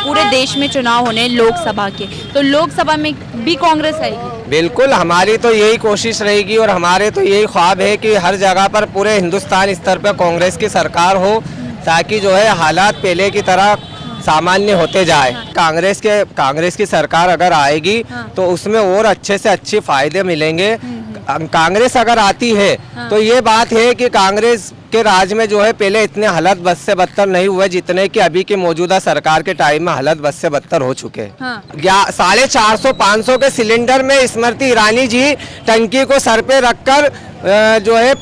पूरे देश में चुनाव होने लोकसभा के, तो लोकसभा में भी कांग्रेस आएगी? बिल्कुल, हमारी तो यही कोशिश रहेगी और हमारे तो यही ख्वाब है कि हर जगह पर पूरे हिंदुस्तान स्तर पर कांग्रेस की सरकार हो, ताकि जो है हालात पहले की तरह सामान्य होते जाए। कांग्रेस की सरकार अगर आएगी तो उसमें और अच्छे से अच्छे फायदे मिलेंगे। कांग्रेस अगर आती है तो ये बात है कि कांग्रेस के राज में जो है पहले इतने हालत बद से बदतर नहीं हुए जितने कि अभी की मौजूदा सरकार के टाइम में हालत बद से बदतर हो चुके हैं। 450-500 के सिलेंडर में स्मृति ईरानी जी टंकी को सर पे रखकर जो है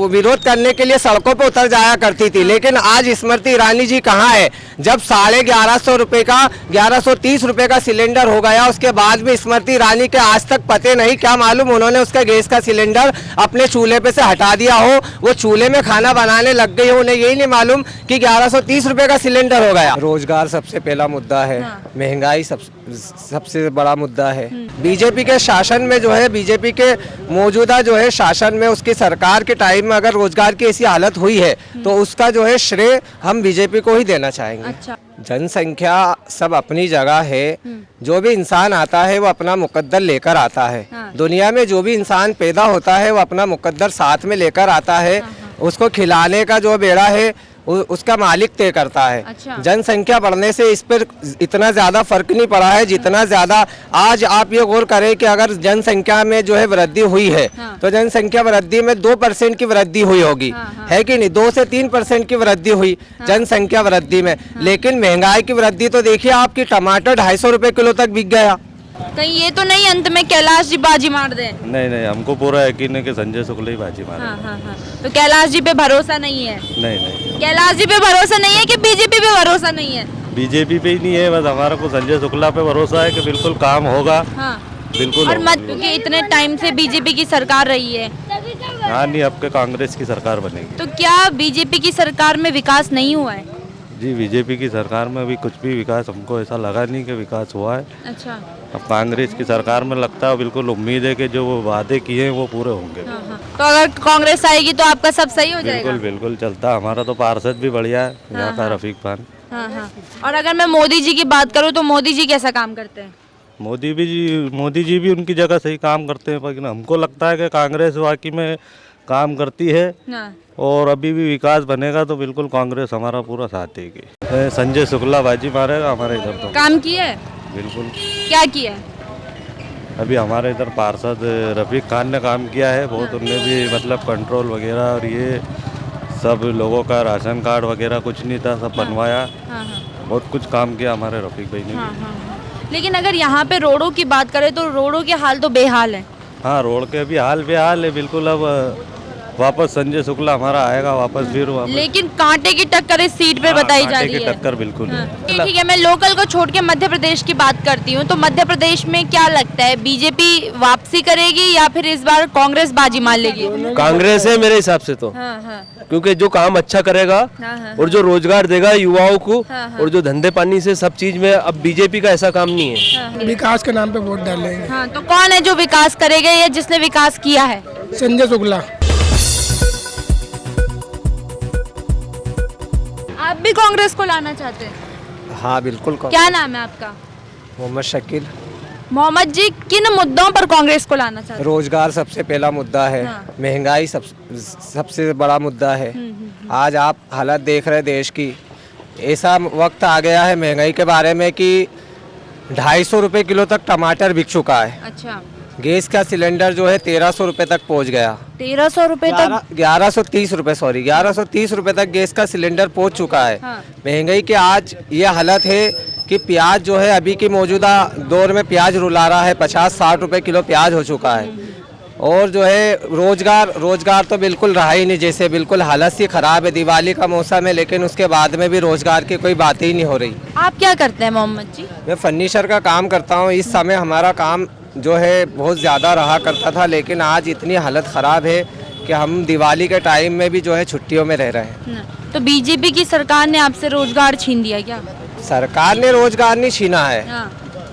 विरोध करने के लिए सड़कों पर उतर जाया करती थी, लेकिन आज स्मृति ईरानी जी कहाँ है? जब 1150 रुपए का 1130 रुपए का सिलेंडर हो गया, उसके बाद भी स्मृति ईरानी के आज तक पते नहीं, क्या मालूम उन्होंने उसका गैस का सिलेंडर अपने चूल्हे पे से हटा दिया हो, वो चूल्हे में खाना बनाने लग गई हो, उन्हें यही नहीं मालूम कि 1130 रुपए का सिलेंडर हो गया। रोजगार सबसे पहला मुद्दा है, महंगाई सबसे बड़ा मुद्दा है। बीजेपी के शासन में जो है, बीजेपी के मौजूदा जो है शासन में, उसकी सरकार के टाइम में अगर रोजगार की ऐसी हालत हुई है तो उसका जो है श्रेय हम बीजेपी को ही देना चाहेंगे। अच्छा। जनसंख्या सब अपनी जगह है, जो भी इंसान आता है वो अपना मुकद्दर लेकर आता है। दुनिया में जो भी इंसान पैदा होता है वो अपना मुकद्दर साथ में लेकर आता है। उसको खिलाने का जो बेड़ा है उसका मालिक तय करता है। अच्छा। जनसंख्या बढ़ने से इस पर इतना ज्यादा फर्क नहीं पड़ा है जितना ज्यादा आज आप ये गौर करें कि अगर जनसंख्या में जो है वृद्धि हुई है तो जनसंख्या वृद्धि में 2% की वृद्धि हुई होगी, है कि नहीं? 2 से 3% की वृद्धि हुई जनसंख्या वृद्धि में, लेकिन महंगाई की वृद्धि तो देखिए आपकी, टमाटर 250 रुपए किलो तक बिक गया। कहीं ये तो नहीं अंत में कैलाश जी बाजी मार दे? नहीं, हमको पूरा यकीन है कि संजय शुक्ला ही बाजी मारे। तो कैलाश जी पे भरोसा नहीं है? नहीं, कैलाश जी पे भरोसा नहीं है कि बीजेपी पे भरोसा नहीं है? बीजेपी पे ही नहीं है, बस हमारा को संजय शुक्ला पे भरोसा है कि बिल्कुल काम होगा। बिल्कुल। और मत, क्योंकि इतने टाइम से बीजेपी की सरकार रही है। हाँ नहीं, अब के कांग्रेस की सरकार बनेगी। तो क्या बीजेपी की सरकार में विकास नहीं हुआ है? जी, बीजेपी की सरकार में अभी कुछ भी विकास हमको ऐसा लगा नहीं कि विकास हुआ है। अच्छा। अब कांग्रेस की सरकार में लगता है, बिल्कुल उम्मीद है कि जो वो वादे किए हैं वो पूरे होंगे। तो अगर कांग्रेस आएगी तो आपका सब सही हो जाएगा? बिल्कुल चलता। हमारा तो पार्षद भी बढ़िया है यहाँ का, रफीक खान। और अगर मैं मोदी जी की बात करूँ तो मोदी जी कैसा काम करते हैं? मोदी जी भी उनकी जगह सही काम करते हैं, लेकिन हमको लगता है कि कांग्रेस वाकई में काम करती है और अभी भी विकास बनेगा तो बिल्कुल कांग्रेस हमारा पूरा साथ देगी। संजय शुक्ला बाजी मारेगा हमारे इधर। तो काम किया है? बिल्कुल। क्या किया है? अभी हमारे इधर पार्षद रफीक खान ने काम किया है बहुत। उनने भी मतलब कंट्रोल वगैरह और ये सब लोगों का राशन कार्ड वगैरह कुछ नहीं था, सब बनवाया। बहुत कुछ काम किया हमारे रफीक भाई ने। लेकिन अगर यहाँ पे रोडों की बात करें तो रोडों के हाल तो बेहाल है। हाँ, रोड के अभी हाल बेहाल है बिल्कुल। अब वापस संजय शुक्ला हमारा आएगा वापस फिर वापस। लेकिन कांटे की टक्कर इस सीट पे बताई जा रही है। टक्कर बिल्कुल। ठीक है, मैं लोकल को छोड़ के मध्य प्रदेश की बात करती हूँ। तो मध्य प्रदेश में क्या लगता है, बीजेपी वापसी करेगी या फिर इस बार कांग्रेस बाजी मार लेगी? कांग्रेस है मेरे हिसाब से तो। क्योंकि जो काम अच्छा करेगा और जो रोजगार देगा युवाओं को और जो धंधे पानी से सब चीज में, अब बीजेपी का ऐसा काम नहीं है। विकास के नाम पे वोट डालेंगे। तो कौन है जो विकास करेगा या जिसने विकास किया है? संजय शुक्ला। आप भी कांग्रेस को लाना चाहते हैं? हाँ बिल्कुल। क्या नाम है आपका? मोहम्मद शकील। मोहम्मद जी, किन मुद्दों पर कांग्रेस को लाना चाहते हैं? रोजगार सबसे पहला मुद्दा है। महंगाई सबसे बड़ा मुद्दा है। आज आप हालत देख रहे हैं देश की, ऐसा वक्त आ गया है महंगाई के बारे में कि 250 रुपए किलो तक टमाटर बिक चुका है। अच्छा। गैस का सिलेंडर जो है 1300 रुपए तक पहुंच गया। 1300 रुपए तक? 1130 रुपए, सॉरी 1130 रुपए तक गैस का सिलेंडर पहुंच चुका है। महंगाई की आज ये हालत है कि प्याज जो है अभी की मौजूदा दौर में प्याज रुला रहा है, 50-60 रुपए किलो प्याज हो चुका है। और जो है रोजगार तो बिल्कुल रहा ही नहीं, जैसे बिल्कुल हालत सी खराब है। दिवाली का मौसम है लेकिन उसके बाद में भी रोजगार की कोई बात ही नहीं हो रही। आप क्या करते हैं मोहम्मद जी? मैं फर्नीचर का काम करता हूँ। इस समय हमारा काम जो है बहुत ज़्यादा रहा करता था, लेकिन आज इतनी हालत ख़राब है कि हम दिवाली के टाइम में भी जो है छुट्टियों में रह रहे हैं। तो बीजेपी की सरकार ने आपसे रोजगार छीन लिया क्या? सरकार ने रोजगार नहीं छीना है।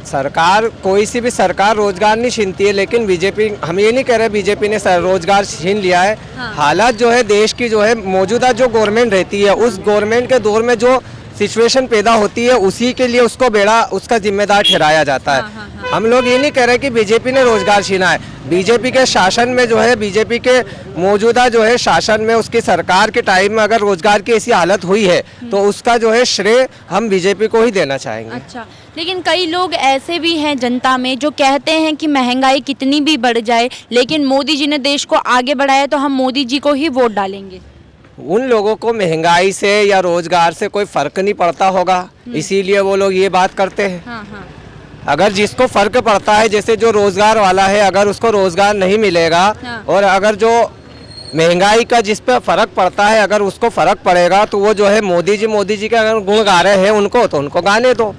सरकार, कोई सी भी सरकार रोजगार नहीं छीनती है, लेकिन बीजेपी, हम ये नहीं कह रहे बीजेपी ने रोजगार छीन लिया है। हालात जो है देश की जो है मौजूदा जो गवर्नमेंट रहती है, उस गवर्नमेंट के दौर में जो सिचुएशन पैदा होती है उसी के लिए उसको बेड़ा उसका जिम्मेदार ठहराया जाता है। हम लोग ये नहीं कह रहे कि बीजेपी ने रोजगार छीना है। बीजेपी के शासन में जो है, बीजेपी के मौजूदा जो है शासन में, उसकी सरकार के टाइम में अगर रोजगार की ऐसी हालत हुई है तो उसका जो है श्रेय हम बीजेपी को ही देना चाहेंगे। अच्छा, लेकिन कई लोग ऐसे भी हैं जनता में जो कहते हैं कि महंगाई कितनी भी बढ़ जाए लेकिन मोदी जी ने देश को आगे बढ़ाया तो हम मोदी जी को ही वोट डालेंगे। उन लोगों को महंगाई से या रोजगार से कोई फर्क नहीं पड़ता होगा, इसीलिए वो लोग ये बात करते हैं। हाँ हाँ। अगर जिसको फर्क पड़ता है, जैसे जो रोजगार वाला है, अगर उसको रोजगार नहीं मिलेगा और अगर जो महंगाई का जिस पे फर्क पड़ता है अगर उसको फर्क पड़ेगा तो वो जो है मोदी जी के अगर गुण गा रहे हैं उनको, तो उनको गाने दो।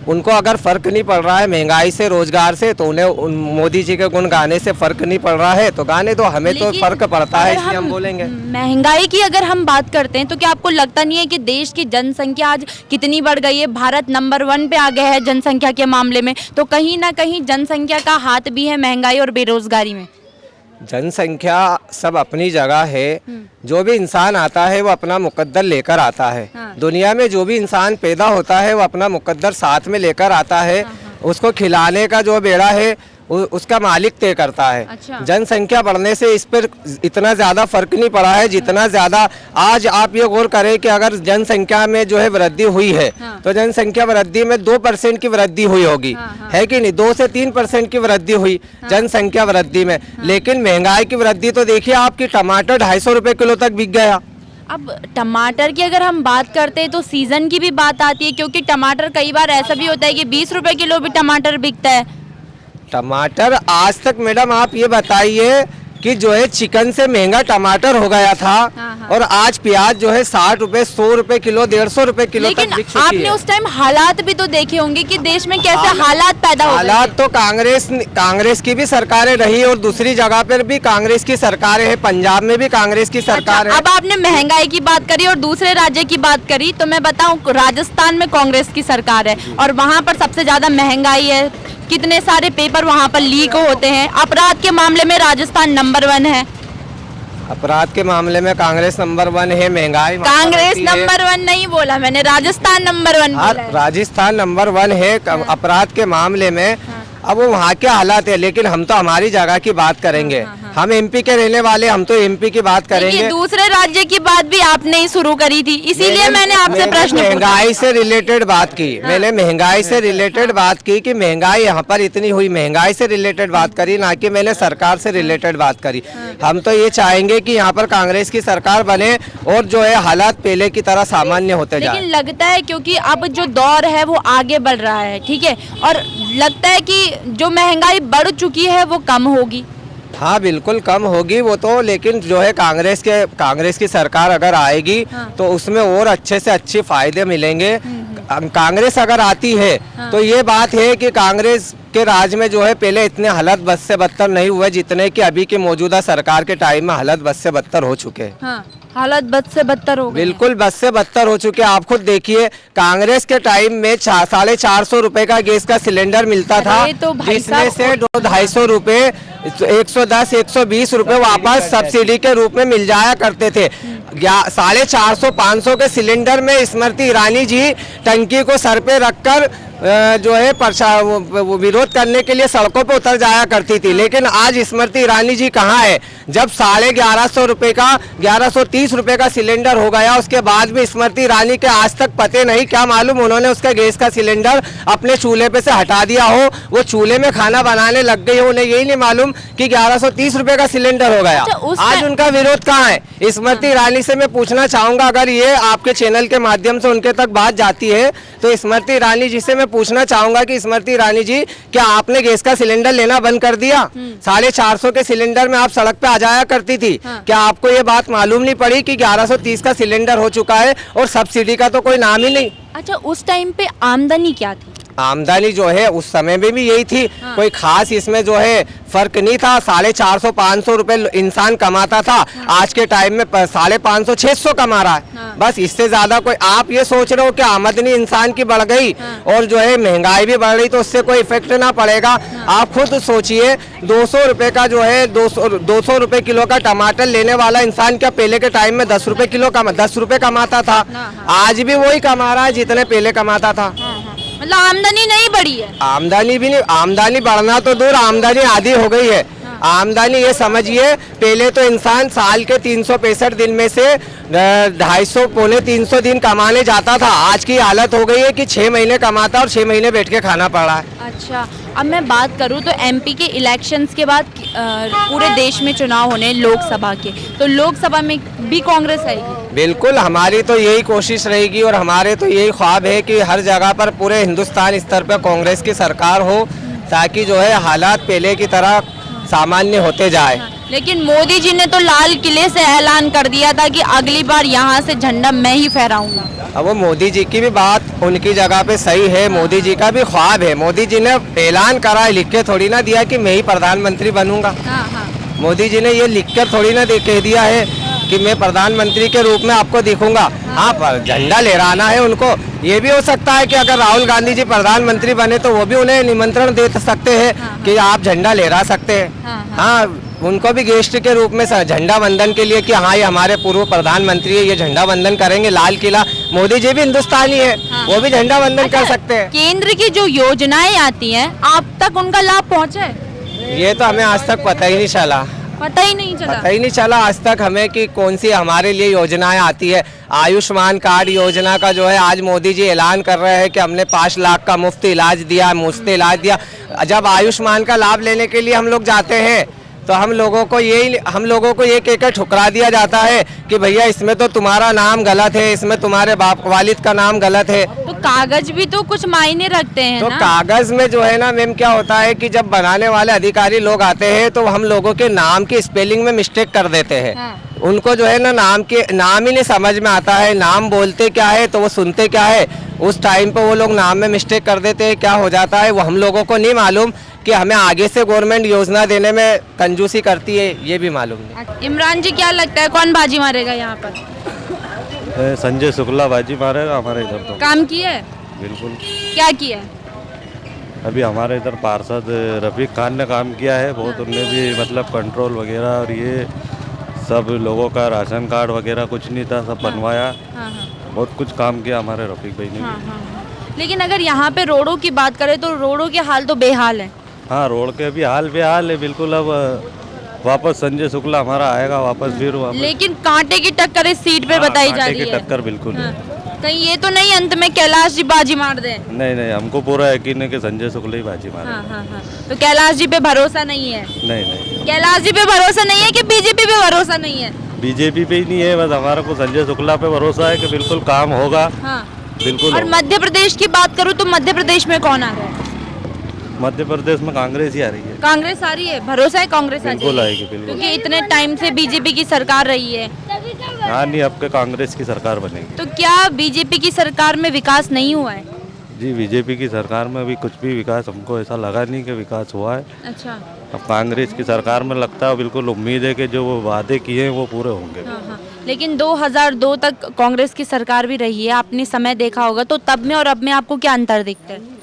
उनको अगर फर्क नहीं पड़ रहा है महंगाई से, रोजगार से, तो उन्हें मोदी जी के गुण गाने से फर्क नहीं पड़ रहा है तो गाने दो। हमें तो फर्क पड़ता है इसलिए हम बोलेंगे। महंगाई की अगर हम बात करते हैं तो क्या आपको लगता नहीं है कि देश की जनसंख्या आज कितनी बढ़ गई है? भारत नंबर 1 पे आ गया है जनसंख्या के मामले में, तो कहीं ना कहीं जनसंख्या का हाथ भी है महंगाई और बेरोजगारी में। जनसंख्या सब अपनी जगह है। जो भी इंसान आता है वो अपना मुकद्दर लेकर आता है। दुनिया में जो भी इंसान पैदा होता है वो अपना मुकद्दर साथ में लेकर आता है। उसको खिलाने का जो बेड़ा है उसका मालिक तय करता है। अच्छा। जनसंख्या बढ़ने से इस पर इतना ज़्यादा फर्क नहीं पड़ा है जितना ज़्यादा आज आप ये गौर करें कि अगर जनसंख्या में जो है वृद्धि हुई है तो जनसंख्या वृद्धि में 2% की वृद्धि हुई होगी, है कि नहीं? 2 से 3% की वृद्धि हुई जनसंख्या वृद्धि में। लेकिन महंगाई की वृद्धि तो देखिए, आपकी टमाटर 250 रुपये किलो तक बिक गया। अब टमाटर की अगर हम बात करते हैं तो सीजन की भी बात आती है, क्योंकि टमाटर कई बार ऐसा भी होता है कि 20 रुपए किलो भी टमाटर बिकता है। टमाटर आज तक मैडम आप ये बताइए कि जो है चिकन से महंगा टमाटर हो गया था। और आज प्याज जो है 60 रुपए, 100 रुपए किलो, 150 रुपए किलो तक बिक चुकी है। आपने उस टाइम हालात भी तो देखे होंगे कि देश में कैसे हालात पैदा हो गए। हालात तो कांग्रेस की भी सरकारें रही और दूसरी जगह पर भी कांग्रेस की सरकारें हैं। पंजाब में भी कांग्रेस की सरकार है। अब आपने महंगाई की बात करी और दूसरे राज्य की बात करी, तो मैं बताऊं राजस्थान में कांग्रेस की सरकार है और वहाँ पर सबसे ज्यादा महंगाई है। कितने सारे पेपर वहाँ पर लीक होते हैं। अपराध के मामले में राजस्थान नंबर 1 है। अपराध के मामले में कांग्रेस नंबर 1 है। महंगाई कांग्रेस नंबर 1 नहीं बोला मैंने, राजस्थान नंबर 1 बोला है। राजस्थान नंबर 1 है अपराध के मामले में। अब वो वहाँ के हालात है, लेकिन हम तो हमारी जगह की बात करेंगे। हम एमपी के रहने वाले, हम तो एमपी की बात करेंगे। दूसरे राज्य की बात भी आपने ही शुरू करी थी, इसीलिए मैंने आपसे प्रश्न पूछा। महंगाई से रिलेटेड बात की मैंने, महंगाई से रिलेटेड बात की कि महंगाई यहाँ पर इतनी हुई, महंगाई से रिलेटेड बात करी, ना कि मैंने सरकार से रिलेटेड बात करी। हम तो ये चाहेंगे कि यहाँ पर कांग्रेस की सरकार बने और जो है हालात पहले की तरह सामान्य होते जाए। लेकिन लगता है क्योंकि अब जो दौर है वो आगे बढ़ रहा है, ठीक है, और लगता है कि जो महंगाई बढ़ चुकी है वो कम होगी। हाँ बिल्कुल कम होगी वो तो, लेकिन जो है कांग्रेस की सरकार अगर आएगी तो उसमें और अच्छे से अच्छे फायदे मिलेंगे। कांग्रेस अगर आती है तो ये बात है कि कांग्रेस के राज में जो है पहले इतने हालत बद से बदतर नहीं हुए जितने कि अभी की मौजूदा सरकार के टाइम में हालत बद से बदतर हो चुके हैं। हाँ, हालत बद से बदतर हो गई। बिल्कुल बद से बदतर हो चुके हैं। आप खुद देखिए, कांग्रेस के टाइम में 450 रुपए का गैस का सिलेंडर मिलता था, तो जिसमें से 250 रुपए, 110, 120 रुपए वापस सब्सिडी के रूप में मिल जाया करते थे। 450, 500 के सिलेंडर में स्मृति ईरानी जी टंकी को सर पे रखकर जो है वो विरोध करने के लिए सड़कों पर उतर जाया करती थी। लेकिन आज स्मृति ईरानी जी कहाँ है? जब 1150 रुपए का 1130 रुपए का सिलेंडर हो गया, उसके बाद भी स्मृति ईरानी के आज तक पते नहीं, क्या मालूम उन्होंने उसका गैस का सिलेंडर अपने चूल्हे पे से हटा दिया हो, वो चूल्हे में खाना बनाने लग गई हो, उन्हें यही नहीं मालूम कि 1130 रुपए का सिलेंडर हो गया। आज उनका विरोध कहाँ है? स्मृति ईरानी से मैं पूछना चाहूंगा, अगर ये आपके चैनल के माध्यम से उनके तक बात जाती है तो स्मृति ईरानी जी से मैं पूछना चाहूंगा कि स्मृति ईरानी जी, क्या आपने गैस का सिलेंडर लेना बंद कर दिया? 450 के सिलेंडर में आप सड़क पे आ जाया करती थी। क्या आपको ये बात मालूम नहीं पड़ी कि 1130 का सिलेंडर हो चुका है और सब्सिडी का तो कोई नाम ही नहीं? अच्छा, उस टाइम पे आमदनी क्या थी? आमदनी जो है उस समय में भी यही थी। कोई खास इसमें जो है फर्क नहीं था। 450-500 रुपए इंसान कमाता था, आज के टाइम में 550-600 कमा रहा है। बस इससे ज्यादा कोई, आप ये सोच रहे हो कि आमदनी इंसान की बढ़ गई और जो है महंगाई भी बढ़ रही तो उससे कोई इफेक्ट ना पड़ेगा। आप खुद सोचिए, 200 रुपए का जो है 200 रुपए किलो का टमाटर लेने वाला इंसान क्या पहले के टाइम में 10 रुपए किलो 10 रुपए कमाता था? आज भी वही कमा रहा है जितने पहले कमाता था। मतलब आमदनी नहीं बढ़ी है। आमदनी भी नहीं, आमदनी बढ़ना तो दूर, आमदनी आधी हो गई है। आमदनी ये समझिए, पहले तो इंसान साल के 365 दिन में से 250 पौने 300 दिन कमाने जाता था। आज की हालत हो गई है कि 6 महीने कमाता और 6 महीने बैठ के खाना पड़ रहा है। अच्छा, अब मैं बात करूं तो एमपी के इलेक्शंस के बाद पूरे देश में चुनाव होने लोकसभा के, तो लोकसभा में भी कांग्रेस आएगी? बिल्कुल, हमारी तो यही कोशिश रहेगी और हमारे तो यही ख्वाब है कि हर जगह पर पूरे हिंदुस्तान स्तर पर कांग्रेस की सरकार हो, ताकि जो है हालात पहले की तरह सामान्य होते जाए। लेकिन मोदी जी ने तो लाल किले से ऐलान कर दिया था कि अगली बार यहाँ से झंडा मैं ही फहराऊंगा। अब वो मोदी जी की भी बात उनकी जगह पे सही है, मोदी जी का भी ख्वाब है। मोदी जी ने ऐलान करा है, लिख के थोड़ी ना दिया कि मैं ही प्रधानमंत्री बनूंगा। मोदी जी ने ये लिख कर थोड़ी ना कह दिया है कि मैं प्रधानमंत्री के रूप में आपको दिखूंगा। हाँ, पर झंडा लहराना है उनको। ये भी हो सकता है कि अगर राहुल गांधी जी प्रधानमंत्री बने तो वो भी उन्हें निमंत्रण दे सकते हैं कि आप झंडा लहरा सकते हैं। हाँ, उनको भी गेस्ट के रूप में झंडा वंदन के लिए कि हाँ ये हमारे पूर्व प्रधानमंत्री है, ये झंडा वंदन करेंगे लाल किला। मोदी जी भी हिंदुस्तानी है, वो भी झंडा वंदन कर सकते हैं। केंद्र की जो योजनाएं आती हैं, आप तक उनका लाभ पहुँचा है? ये तो हमें आज तक पता ही नहीं चला। पता ही नहीं चला आज तक हमें कि कौन सी हमारे लिए योजनाएं आती है। आयुष्मान कार्ड योजना का जो है आज मोदी जी ऐलान कर रहे हैं कि हमने 5 लाख का मुफ्त इलाज दिया, मुफ्त इलाज दिया। जब आयुष्मान का लाभ लेने के लिए हम लोग जाते हैं तो हम लोगों को ये कहकर ठुकरा दिया जाता है कि भैया इसमें तो तुम्हारा नाम गलत है, इसमें तुम्हारे बाप वालिद का नाम गलत है। तो कागज भी तो कुछ मायने रखते हैं तो ना? कागज में जो है ना मैम, क्या होता है कि जब बनाने वाले अधिकारी लोग आते हैं तो हम लोगों के नाम की स्पेलिंग में मिस्टेक कर देते हैं। उनको जो है ना नाम ही नहीं समझ में आता है, नाम बोलते क्या है तो वो सुनते क्या है। उस टाइम पे वो लोग नाम में मिस्टेक कर देते हैं। क्या हो जाता है वो हम लोगों को नहीं मालूम कि हमें आगे से गवर्नमेंट योजना देने में कंजूसी करती है, ये भी मालूम नहीं। इमरान जी, क्या लगता है कौन बाजी मारेगा यहाँ पर? संजय शुक्ला बाजी मारेगा हमारे इधर तो। काम किया है? बिल्कुल। क्या किया है? अभी हमारे इधर पार्षद रफीक खान ने काम किया है बहुत। उनने भी मतलब कंट्रोल वगैरह और ये सब लोगों का राशन कार्ड वगैरह कुछ नहीं था, सब बनवाया। बहुत कुछ काम किया हमारे रफीक भाई ने। लेकिन अगर यहाँ पे रोडों की बात करें तो रोडों के हाल तो बेहाल है। हाँ, रोड के अभी हाल बेहाल है बिल्कुल। अब वापस संजय शुक्ला हमारा आएगा वापस फिर वापस। लेकिन कांटे की टक्कर इस सीट पे बताई जा रही है। कांटे की टक्कर बिल्कुल है। कहीं ये तो नहीं अंत में कैलाश जी बाजी मार दे? नहीं, हमको पूरा यकीन है कि संजय शुक्ला ही बाजी मारेगा। तो कैलाश जी पे भरोसा नहीं है? नहीं। कैलाश जी पे भरोसा नहीं है कि बीजेपी पे भरोसा नहीं है? बीजेपी पे ही नहीं है, बस हमारा को संजय शुक्ला पे भरोसा है कि बिल्कुल काम होगा। बिल्कुल। और मध्य प्रदेश की बात करूँ तो मध्य प्रदेश में कौन आ रहा है? मध्य प्रदेश में कांग्रेस ही आ रही है। कांग्रेस आ रही है? भरोसा है कांग्रेस बिल्कुल आएगी, बिल्कुल। क्योंकि इतने टाइम से बीजेपी की सरकार रही है। हाँ, नहीं, अब के कांग्रेस की सरकार बनेगी। तो क्या बीजेपी की सरकार में विकास नहीं हुआ है? जी, बीजेपी की सरकार में अभी कुछ भी विकास हमको ऐसा लगा नहीं कि विकास हुआ है। अच्छा। अब कांग्रेस की सरकार में लगता है, बिल्कुल उम्मीद है कि जो वो वादे किए हैं वो पूरे होंगे। लेकिन 2002 तक कांग्रेस की सरकार भी रही है, आपने समय देखा होगा, तो तब में और अब में आपको क्या अंतर दिखता है?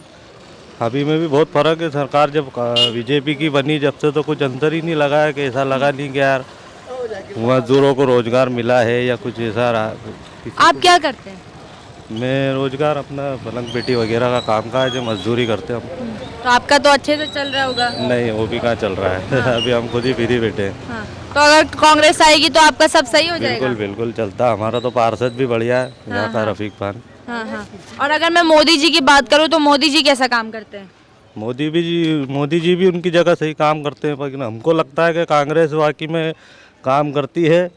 अभी में भी बहुत फर्क है। सरकार जब बीजेपी की बनी जब से तो कुछ अंतर ही नहीं लगा है कि ऐसा लगा नहीं कि यार मजदूरों को रोजगार मिला है या कुछ ऐसा रहा। आप क्या करते हैं? मैं रोजगार अपना पलंग पेटी वगैरह का काम काज है, मजदूरी करते हम। तो आपका तो अच्छे से चल रहा होगा? नहीं, वो भी कहाँ चल रहा है। अभी हम खुद ही फ्री बैठे हैं। तो अगर कांग्रेस आएगी तो आपका सब सही हो जाएगा? बिल्कुल चलता। हमारा तो पार्षद भी बढ़िया है यहाँ का, रफीक खान। और अगर मैं मोदी जी की बात करूँ तो मोदी जी कैसा काम करते हैं? मोदी जी भी उनकी जगह सही काम करते हैं, लेकिन हमको लगता है कि कांग्रेस वाकई में काम करती है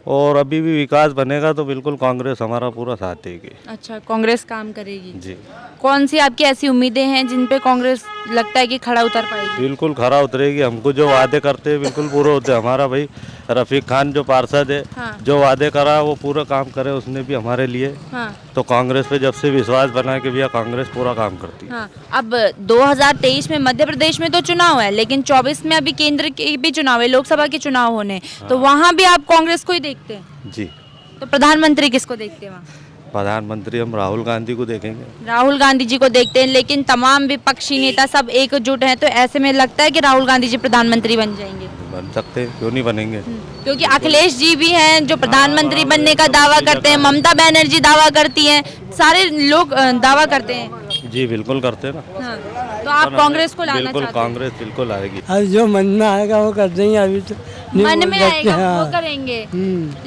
और अभी भी विकास बनेगा तो बिल्कुल कांग्रेस हमारा पूरा साथ देगी। अच्छा, कांग्रेस काम करेगी। जी कौन सी आपकी ऐसी उम्मीदें हैं जिन पे कांग्रेस लगता है कि खड़ा उतर पाएगी? बिल्कुल खरा उतरेगी। हमको जो वादे करते हैं बिल्कुल पूरे होते हैं। हमारा भाई रफीक खान जो पार्षद है, हाँ। जो वादे करा वो पूरा काम करे उसने भी हमारे लिए। हाँ। तो कांग्रेस पे जब से विश्वास बना कि भैया कांग्रेस पूरा काम करती है। हाँ। अब 2023 में मध्य प्रदेश में तो चुनाव है, लेकिन 24 में अभी केंद्र के भी चुनाव है, लोकसभा के चुनाव होने हैं। तो वहाँ भी आप कांग्रेस को ही देखते हैं? जी। तो प्रधानमंत्री किसको देखते हैं वहाँ? प्रधानमंत्री हम राहुल गांधी को देखेंगे। राहुल गांधी जी को देखते हैं, लेकिन तमाम विपक्षी नेता सब एकजुट हैं, तो ऐसे में लगता है कि राहुल गांधी जी प्रधानमंत्री बन जाएंगे? बन सकते हैं, क्यों नहीं बनेंगे। क्योंकि अखिलेश जी भी हैं जो प्रधानमंत्री बनने का दावा करते हैं, ममता बनर्जी दावा करती हैं, सारे लोग दावा करते हैं। जी बिल्कुल करते हैं ना। हाँ। तो आप कांग्रेस को लाना बिल्कुल चाहते हैं? कांग्रेस बिल्कुल आएगी। अब जो मन में आएगा वो कर देंगे। अभी तो नहीं मन बोल में सकते, आएगा हाँ। वो करेंगे,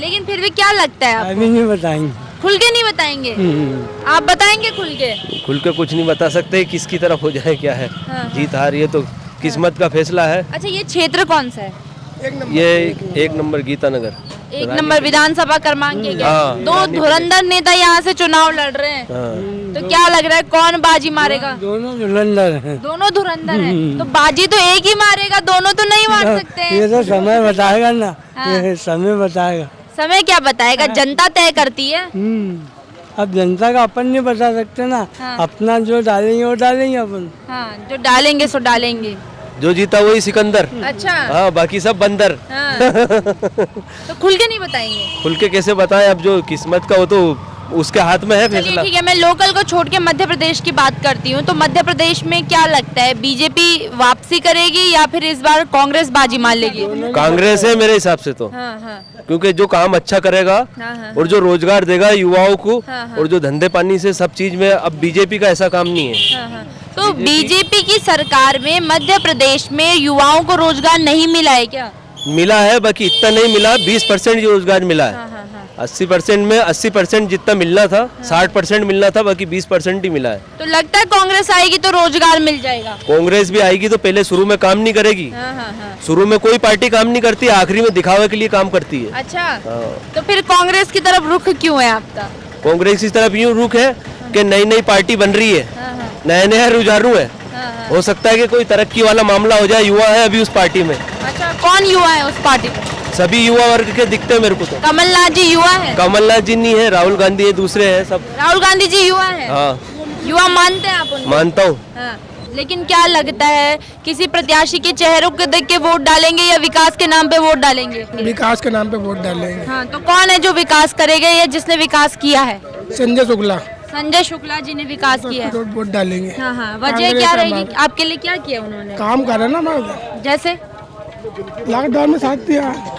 लेकिन फिर भी क्या लगता है आपको? अभी नहीं बताएंगे। खुल के नहीं बताएंगे? आप बताएंगे खुल के? खुल के कुछ नहीं बता सकते किसकी तरफ हो जाए क्या है। हाँ। जीत हार ये तो किस्मत का फैसला है। अच्छा, ये क्षेत्र कौन सा है? ये एक नंबर गीता नगर। एक नंबर विधानसभा क्रमांक के हाँ। दो धुरंधर नेता यहाँ से चुनाव लड़ रहे हैं। हाँ। तो क्या लग रहा है कौन बाजी मारेगा? दोनों धुरंधर हैं। दोनों धुरंधर हैं। तो बाजी तो एक ही मारेगा, दोनों तो नहीं मार सकते हैं। ये तो समय बताएगा ना। हाँ। ये समय बताएगा। समय क्या बताएगा? जनता तय करती है। अब जनता का अपन नहीं बता सकते ना। हाँ। अपना जो डालेंगे वो डालेंगे अपन। हाँ, जो डालेंगे सो डालेंगे। जो जीता वही सिकंदर। अच्छा। हाँ, बाकी सब बंदर। हाँ। तो खुल के नहीं बताएंगे? खुल के कैसे बताएं, अब जो किस्मत का वो तो उसके हाथ में है चलिए फैसला। ठीक है, मैं लोकल को छोड़ के मध्य प्रदेश की बात करती हूँ। तो मध्य प्रदेश में क्या लगता है, बीजेपी वापसी करेगी या फिर इस बार कांग्रेस बाजी मार लेगी? कांग्रेस है मेरे हिसाब से तो। हाँ हाँ क्योंकि जो काम अच्छा करेगा हाँ हाँ। और जो रोजगार देगा युवाओं को हाँ, हाँ। और जो धंधे पानी से सब चीज में, अब बीजेपी का ऐसा काम नहीं है। हाँ, हाँ। तो बीजेपी की सरकार में मध्य प्रदेश में युवाओं को रोजगार नहीं मिला है क्या? मिला है, बाकी इतना नहीं मिला। 20% रोजगार मिला है। 80% में 80% जितना मिलना था, 60% मिलना था, बाकी 20% ही मिला है। तो लगता है कांग्रेस आएगी तो रोजगार मिल जाएगा? कांग्रेस भी आएगी तो पहले शुरू में काम नहीं करेगी। हाँ हाँ हाँ। शुरू में कोई पार्टी काम नहीं करती, आखिरी में दिखावे के लिए काम करती है। अच्छा, हाँ। तो फिर कांग्रेस की तरफ रुख क्यों है आपका? कांग्रेस की तरफ यूँ रुख है कि नई नई पार्टी बन रही है, नए नए रुझारू है। हो सकता है कि कोई तरक्की वाला मामला हो जाए। युवा है अभी उस पार्टी में। अच्छा, कौन युवा है उस पार्टी में? सभी युवा वर्ग के दिखते हैं मेरे को तो। कमलनाथ जी युवा है? कमलनाथ जी नहीं है, राहुल गांधी है, दूसरे हैं सब। राहुल गांधी जी युवा है? हाँ, युवा मानते हैं आप उनको? मानता हूँ। हाँ। लेकिन क्या लगता है, किसी प्रत्याशी के चेहरों को देख के वोट डालेंगे या विकास के नाम पे वोट डालेंगे? विकास के नाम पे वोट डालेंगे। हाँ, तो कौन है जो विकास करेगा या जिसने विकास किया है? संजय शुक्ला। संजय शुक्ला जी ने विकास किया है। वोट डालेंगे। हाँ हाँ, वजह कांग्रेस क्या का रहेगी? मामला। आपके लिए क्या किया उन्होंने? काम करे ना हमारे। जैसे लॉकडाउन में साथ दिया।